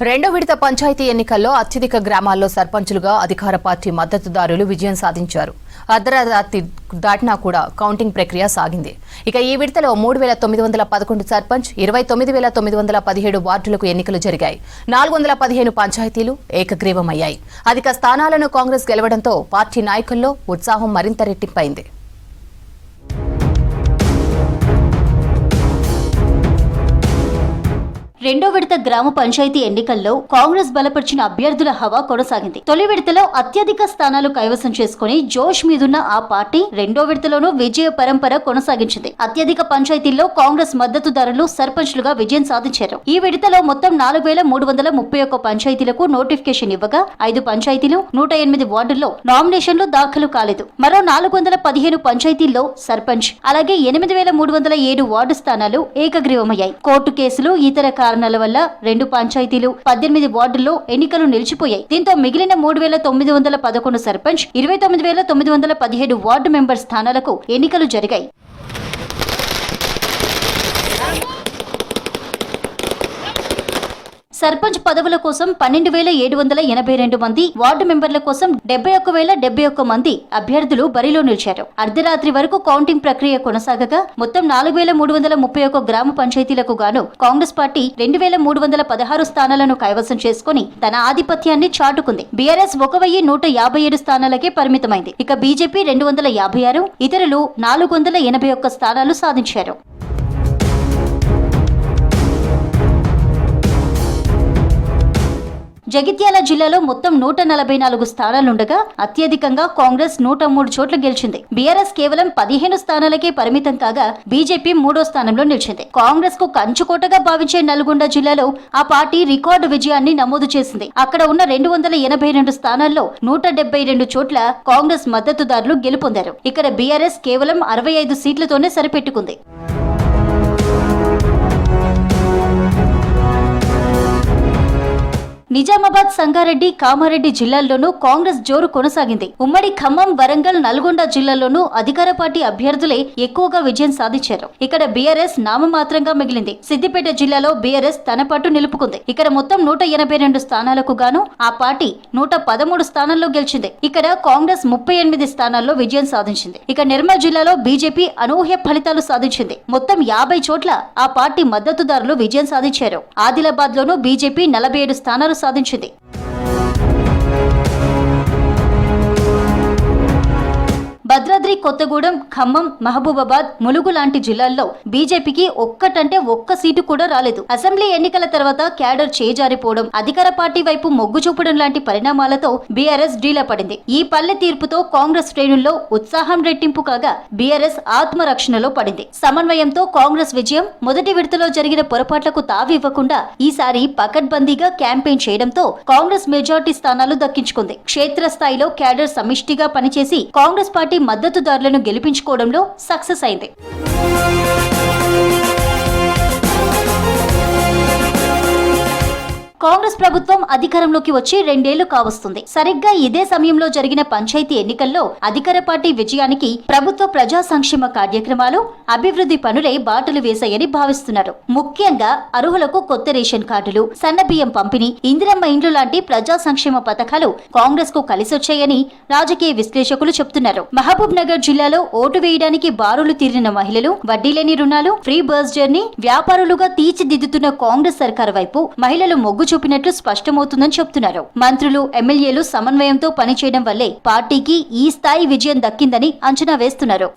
రెండో విడత పంచాయతీ ఎన్నికల్లో అత్యధిక గ్రామాల్లో సర్పంచులుగా అధికార పార్టీ మద్దతుదారులు విజయం సాధించారు. అర్ధరాత్రి దాటినా కూడా కౌంటింగ్ ప్రక్రియ సాగింది. ఇక ఈ విడతలో 3,911 సర్పంచ్, 29,917 వార్డులకు ఎన్నికలు జరిగాయి. 415 పంచాయతీలు ఏకగ్రీవమయ్యాయి. అధిక స్థానాలను కాంగ్రెస్ గెలవడంతో పార్టీ నాయకుల్లో ఉత్సాహం మరింత రెట్టింపైంది. రెండో విడత గ్రామ పంచాయతీ ఎన్నికల్లో కాంగ్రెస్ బలపరిచిన అభ్యర్థుల హవా కొనసాగింది. తొలి విడతలో అత్యధిక స్థానాలు కైవసం చేసుకుని జోష్ మీదున్న ఆ పార్టీ రెండో విడతలోనూ విజయ పరంపర కొనసాగించింది. అత్యధిక పంచాయతీల్లో కాంగ్రెస్ మద్దతుదారులు సర్పంచ్లుగా విజయం సాధించారు. ఈ విడతలో మొత్తం 4,331 పంచాయతీలకు నోటిఫికేషన్ ఇవ్వగా 5 పంచాయతీలు, 108 వార్డుల్లో నామినేషన్లు దాఖలు కాలేదు. మరో 415 పంచాయతీల్లో సర్పంచ్, అలాగే 8,307 వార్డు స్థానాలు ఏకగ్రీవమయ్యాయి. కోర్టు కేసులు, ఇతర కారణాల వల్ల 2 పంచాయతీలు, 18 వార్డుల్లో ఎన్నికలు నిలిచిపోయాయి. దీంతో మిగిలిన 3,911 సర్పంచ్, 29,917 వార్డు మెంబర్ స్థానాలకు ఎన్నికలు జరిగాయి. సర్పంచ్ పదవుల కోసం 12,782 మంది, వార్డు మెంబర్ల కోసం 71,071 మంది అభ్యర్థులు బరిలో నిలిచారు. అర్ధరాత్రి వరకు కౌంటింగ్ ప్రక్రియ కొనసాగగా మొత్తం 4,331 గ్రామ పంచాయతీలకు గాను కాంగ్రెస్ పార్టీ 2,316 స్థానాలను కైవసం చేసుకుని తన ఆధిపత్యాన్ని చాటుకుంది. బీఆర్ఎస్ 1,157 స్థానాలకే పరిమితమైంది. ఇక బీజేపీ 256, ఇతరులు 481 స్థానాలు సాధించారు. జగిత్యాల జిల్లాలో మొత్తం 144 స్థానాలుండగా అత్యధికంగా కాంగ్రెస్ 103 చోట్ల గెలిచింది. బీఆర్ఎస్ కేవలం 15 స్థానాలకే పరిమితం కాగా బీజేపీ 3వ స్థానంలో నిలిచింది. కాంగ్రెస్ కు కంచుకోటగా భావించే నల్గొండ జిల్లాలో ఆ పార్టీ రికార్డు విజయాన్ని నమోదు చేసింది. అక్కడ ఉన్న 282 స్థానాల్లో 172 చోట్ల కాంగ్రెస్ మద్దతుదారులు గెలుపొందారు. ఇక్కడ బీఆర్ఎస్ కేవలం 65 సీట్లతోనే సరిపెట్టుకుంది. నిజామాబాద్, సంగారెడ్డి, కామారెడ్డి జిల్లాల్లోనూ కాంగ్రెస్ జోరు కొనసాగింది. ఉమ్మడి ఖమ్మం, వరంగల్, నల్గొండ జిల్లాల్లోనూ అధికార పార్టీ అభ్యర్థులే ఎక్కువగా విజయం సాధించారు. ఇక్కడ బీఆర్ఎస్ నామమాత్రంగా మిగిలింది. సిద్దిపేట జిల్లాలో బీఆర్ఎస్ తన పట్టు నిలుపుకుంది. ఇక్కడ మొత్తం 182 స్థానాలకు గాను ఆ పార్టీ 113 స్థానాల్లో గెలిచింది. ఇక్కడ కాంగ్రెస్ 38 స్థానాల్లో విజయం సాధించింది. ఇక నిర్మల్ జిల్లాలో బీజేపీ అనూహ్య ఫలితాలు సాధించింది. మొత్తం 50 చోట్ల ఆ పార్టీ మద్దతుదారులు విజయం సాధించారు. ఆదిలాబాద్ లోనూ బీజేపీ 47 స్థానాలు సాధించింది. భద్రాద్రి కొత్తగూడెం, ఖమ్మం, మహబూబాబాద్, ములుగు లాంటి జిల్లాల్లో బీజేపీకి ఒక్క సీటు కూడా రాలేదు. అసెంబ్లీ ఎన్నికల తర్వాత క్యాడర్ చేజారిపోవడం, అధికార పార్టీ వైపు మొగ్గు చూపడం లాంటి పరిణామాలతో బీఆర్ఎస్ డీలా పడింది. ఈ పల్లె తీర్పుతో కాంగ్రెస్ శ్రేణుల్లో ఉత్సాహం రెట్టింపు కాగా బీఆర్ఎస్ ఆత్మరక్షణలో పడింది. సమన్వయంతో కాంగ్రెస్ విజయం. మొదటి విడతలో జరిగిన పొరపాట్లకు తావివ్వకుండా ఈసారి పకడ్బందీగా క్యాంపెయిన్ చేయడంతో కాంగ్రెస్ మెజార్టీ స్థానాలు దక్కించుకుంది. క్షేత్రస్థాయిలో క్యాడర్ సమిష్టిగా పనిచేసి కాంగ్రెస్ పార్టీ మద్దతుదారులను గెలిపించుకోవడంలో సక్సెస్ అయింది. కాంగ్రెస్ ప్రభుత్వం అధికారంలోకి వచ్చి 2 ఏళ్లు కావస్తుంది. సరిగ్గా ఇదే సమయంలో జరిగిన పంచాయతీ ఎన్నికల్లో అధికార పార్టీ విజయానికి ప్రభుత్వ ప్రజా సంక్షేమ కార్యక్రమాలు, అభివృద్ధి పనులే బాటలు వేశాయని భావిస్తున్నారు. ముఖ్యంగా అర్హులకు కొత్త రేషన్ కార్డులు, సన్నబియ్యం పంపిణీ, ఇందిరమ్మ ఇండ్లు లాంటి ప్రజా సంక్షేమ పథకాలు కాంగ్రెస్ కు కలిసొచ్చాయని రాజకీయ విశ్లేషకులు చెబుతున్నారు. మహబూబ్ నగర్ జిల్లాలో ఓటు వేయడానికి బారులు తీరిన మహిళలు, వడ్డీలేని రుణాలు, ఫ్రీ బస్ జర్నీ, వ్యాపారులుగా తీర్చిదిద్దుతున్న కాంగ్రెస్ సర్కారు వైపు మహిళలు మొగ్గు చూపినట్లు స్పష్టమవుతుందని చెబుతున్నారు. మంత్రులు, ఎమ్మెల్యేలు సమన్వయంతో పనిచేయడం వల్లే పార్టీకి ఈ స్థాయి విజయం దక్కిందని అంచనా వేస్తున్నారు.